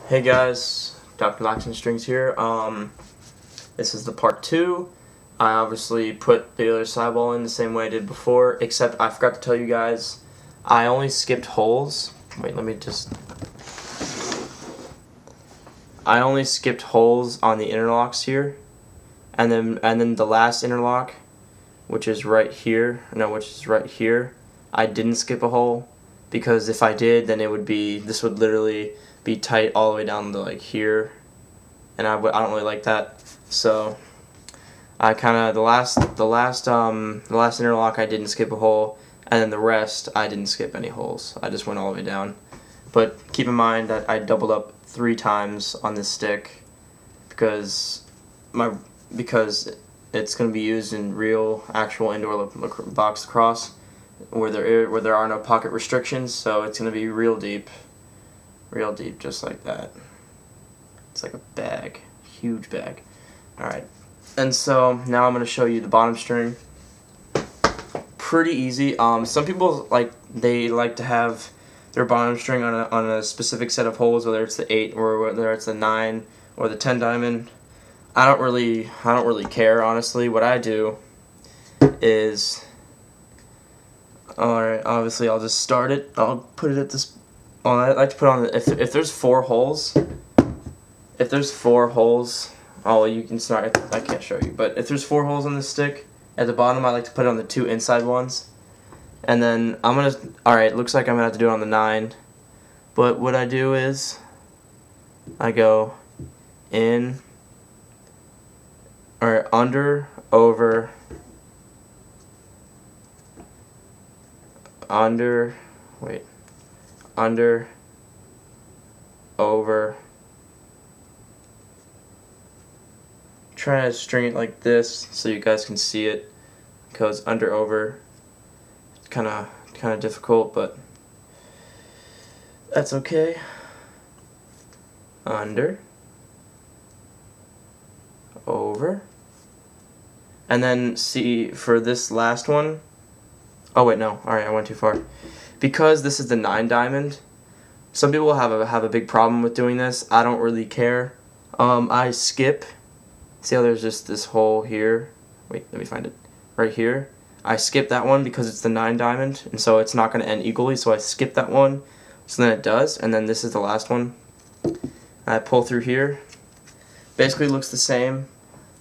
Hey guys, Dr. Laxton Strings here. This is the part 2. I obviously put the other sidewall in the same way I did before, except I forgot to tell you guys, I only skipped holes. Wait, I only skipped holes on the interlocks here, and then the last interlock, which is right here, I didn't skip a hole, because if I did, then this would literally be tight all the way down to like here, and I don't really like that. So I kind of the last interlock I didn't skip a hole, and then the rest I didn't skip any holes. I just went all the way down. But keep in mind that I doubled up 3 times on this stick because it's going to be used in real actual indoor box lacrosse where there are no pocket restrictions, so it's going to be real deep, just like that. It's like a bag, huge bag. Alright, and so now I'm going to show you the bottom string. Pretty easy. Some people like to have their bottom string on a specific set of holes, whether it's the 8 or whether it's the 9 or the 10 diamond. I don't really care, honestly. What I do is, alright, obviously I'll just start it. I'll put it at this. I like to put on if there's 4 holes. If there's 4 holes, you can start. I can't show you, but if there's 4 holes on this stick at the bottom, I like to put it on the 2 inside ones. And then alright, looks like I'm gonna have to do it on the 9. But what I do is I go in or under, over, under, over. Trying to string it like this so you guys can see it. It goes under, over. It's kind of difficult, but that's okay. Under, over, and then see for this last one. Oh wait, no. All right, I went too far. Because this is the 9 diamond. Some people have a big problem with doing this. I don't really care. I skip. See how there's just this hole here? Wait, let me find it. Right here. I skip that one because it's the 9 diamond, and so it's not going to end equally, so I skip that one. So then it does, and then this is the last one. I pull through here. Basically looks the same.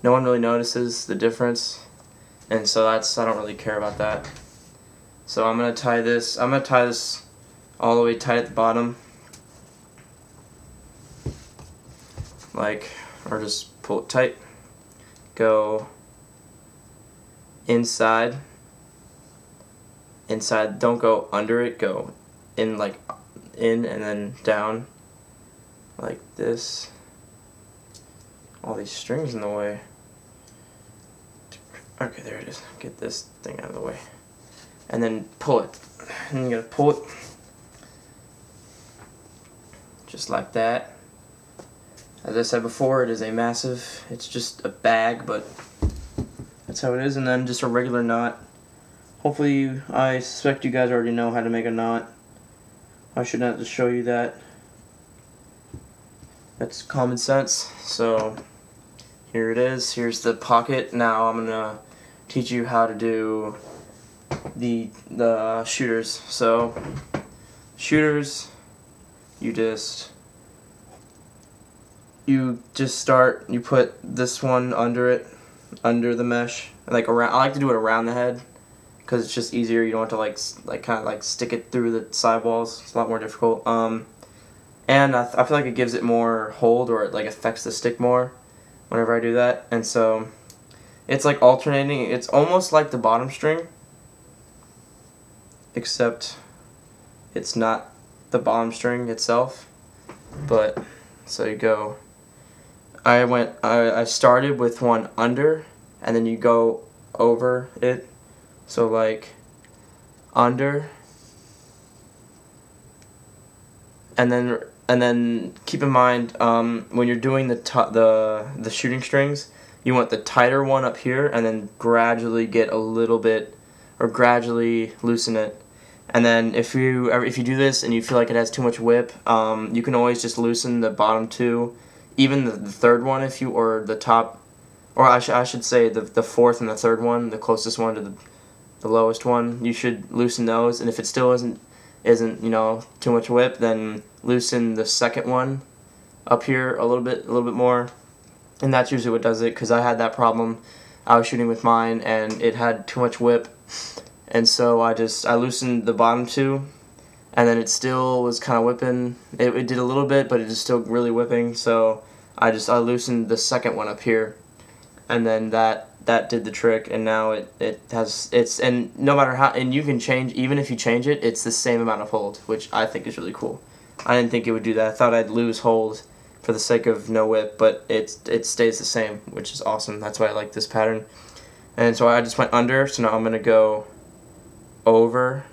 No one really notices the difference, and so I don't really care about that. So I'm going to tie this all the way tight at the bottom. Or just pull it tight. Go inside, don't go under it, go in and then down like this. All these strings in the way. Okay, there it is. Get this thing out of the way. And then pull it. And you're gonna pull it just like that. As I said before, it's just a bag, but that's how it is. And then just a regular knot. Hopefully, I suspect you guys already know how to make a knot. I should not just show you that. That's common sense. So here it is. Here's the pocket. Now I'm gonna teach you how to do the shooters. So shooters, you put this one under the mesh, like around. I like to do it around the head because it's just easier. You don't have to kind of stick it through the sidewalls. It's a lot more difficult. And I feel like it gives it more hold, or it affects the stick more whenever I do that. And so it's like alternating. It's almost like the bottom string, except it's not the bottom string itself. But so you go. I started with one under, and then you go over it. So under, and then keep in mind when you're doing the shooting strings, you want the tighter one up here, and then gradually get a little bit, or gradually loosen it And then if you do this and you feel like it has too much whip, you can always just loosen the bottom two, even the third one if you, or the top, or I should say the fourth and the third one, the closest one to the lowest one. You should loosen those, and if it still isn't you know, too much whip, then loosen the second one up here a little bit more, and that's usually what does it, because I had that problem. I was shooting with mine and it had too much whip, and so I loosened the bottom two, and then it still was kind of whipping. It did a little bit, but it is still really whipping, so I loosened the second one up here, and then that did the trick, and now and no matter how, and you can change, even if you change it, it's the same amount of hold, which I think is really cool. I didn't think it would do that. I thought I'd lose hold for the sake of no whip, but it stays the same, which is awesome. That's why I like this pattern. And so I just went under, so now I'm going to go over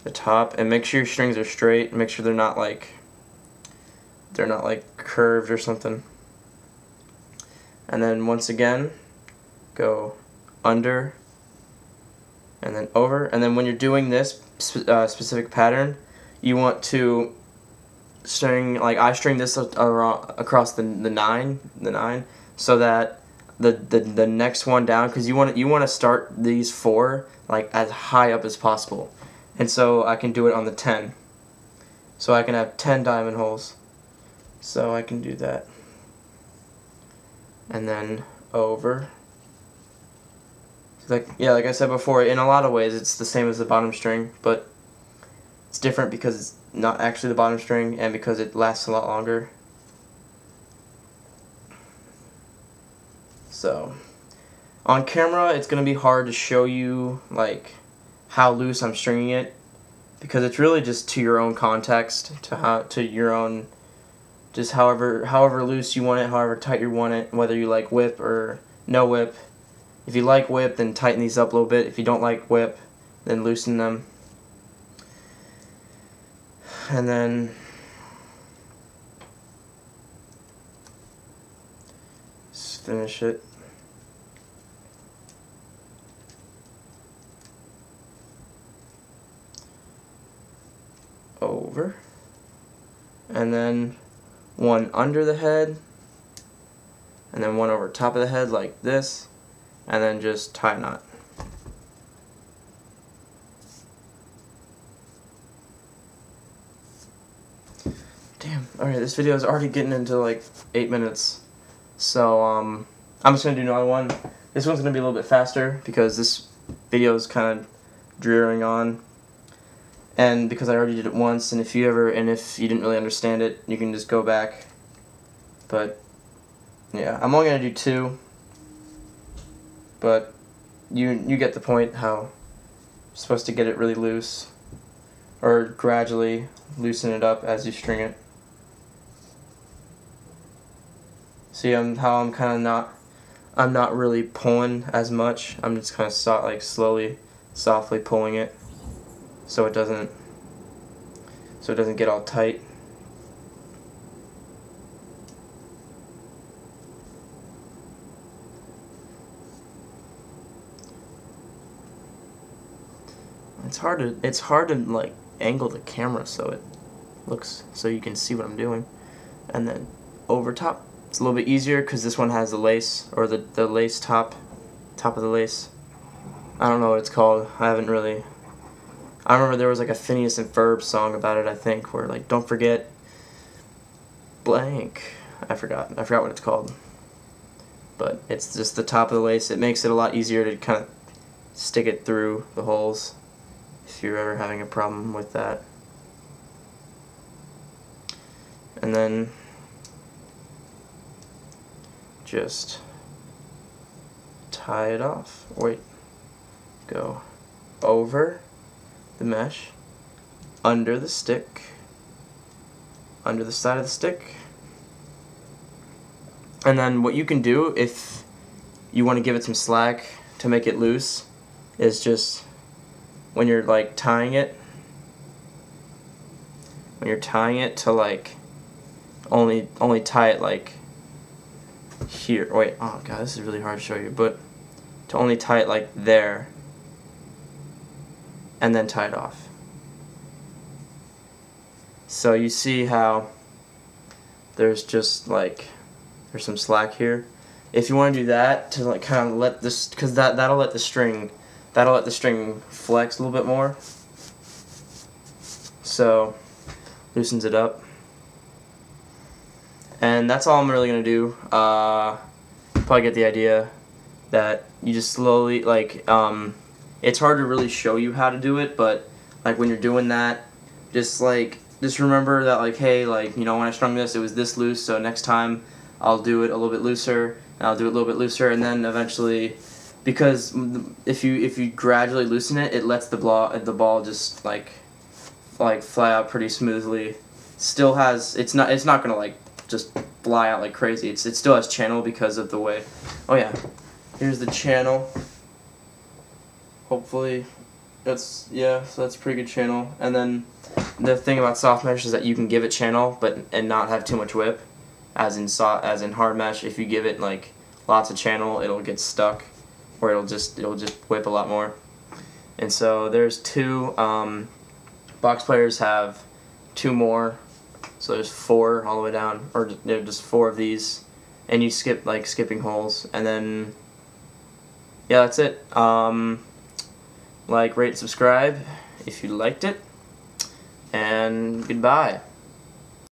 the top, and make sure your strings are straight, make sure they're not like curved or something. And then once again, go under and then over. And then when you're doing this specific pattern, you want to string, like I string this across the nine, so that the next one down, because you want to start these four like as high up as possible, and so I can do it on the 10, so I can have 10 diamond holes, so I can do that, and then over. Like I said before, in a lot of ways it's the same as the bottom string, but it's different because it's not actually the bottom string, and because it lasts a lot longer. So on camera it's going to be hard to show you like how loose I'm stringing it, because it's really just to your own context, to your own, just however loose you want it, however tight you want it, whether you like whip or no whip. If you like whip, then tighten these up a little bit. If you don't like whip, then loosen them. And then just finish it. Over. And then one under the head, and then one over top of the head like this, and then just tie a knot. Damn, alright, this video is already getting into like 8 minutes, so I'm just going to do another one. This one's going to be a little bit faster because this video is kind of drearing on, and because I already did it once, and if you didn't really understand it, you can just go back. But yeah, I'm only going to do 2, but you get the point, how you're supposed to get it really loose, or gradually loosen it up as you string it. See how I'm kind of not really pulling as much. I'm just kind of like slowly, softly pulling it, so it doesn't get all tight. It's hard to like angle the camera so you can see what I'm doing. And then over top, it's a little bit easier because this one has the lace, or the lace top of the lace. I don't know what it's called. I remember there was like a Phineas and Ferb song about it, I think, where like, don't forget blank. I forgot what it's called. But it's just the top of the lace. It makes it a lot easier to kind of stick it through the holes if you're ever having a problem with that. And then just tie it off. Wait. Go over the mesh, under the stick, under the side of the stick. And then what you can do if you want to give it some slack to make it loose is just when you're like tying it, to like only tie it like here. Wait, oh god, this is really hard to show you, but to only tie it like there, and then tie it off. So you see how there's just like there's some slack here. If you want to do that to like kind of let this, because that'll let the string flex a little bit more. So loosens it up. And that's all I'm really gonna do. Probably get the idea that you just slowly like it's hard to really show you how to do it, but like when you're doing that, just remember that like, hey, like, you know, when I strung this, it was this loose, so next time I'll do it a little bit looser, and I'll do it a little bit looser, and then eventually, because if you gradually loosen it, it lets the ball just like fly out pretty smoothly. Still has, it's not gonna like just fly out like crazy. It still has channel because of the way. Oh yeah, here's the channel. Hopefully, so that's pretty good channel. And then the thing about soft mesh is that you can give it channel, and not have too much whip. As in hard mesh, if you give it like lots of channel, it'll get stuck, or it'll just whip a lot more. And so there's two. Box players have two more, so there's 4 all the way down, or just 4 of these, and you skip like skipping holes, and then yeah, that's it. Like, rate, subscribe if you liked it, and goodbye.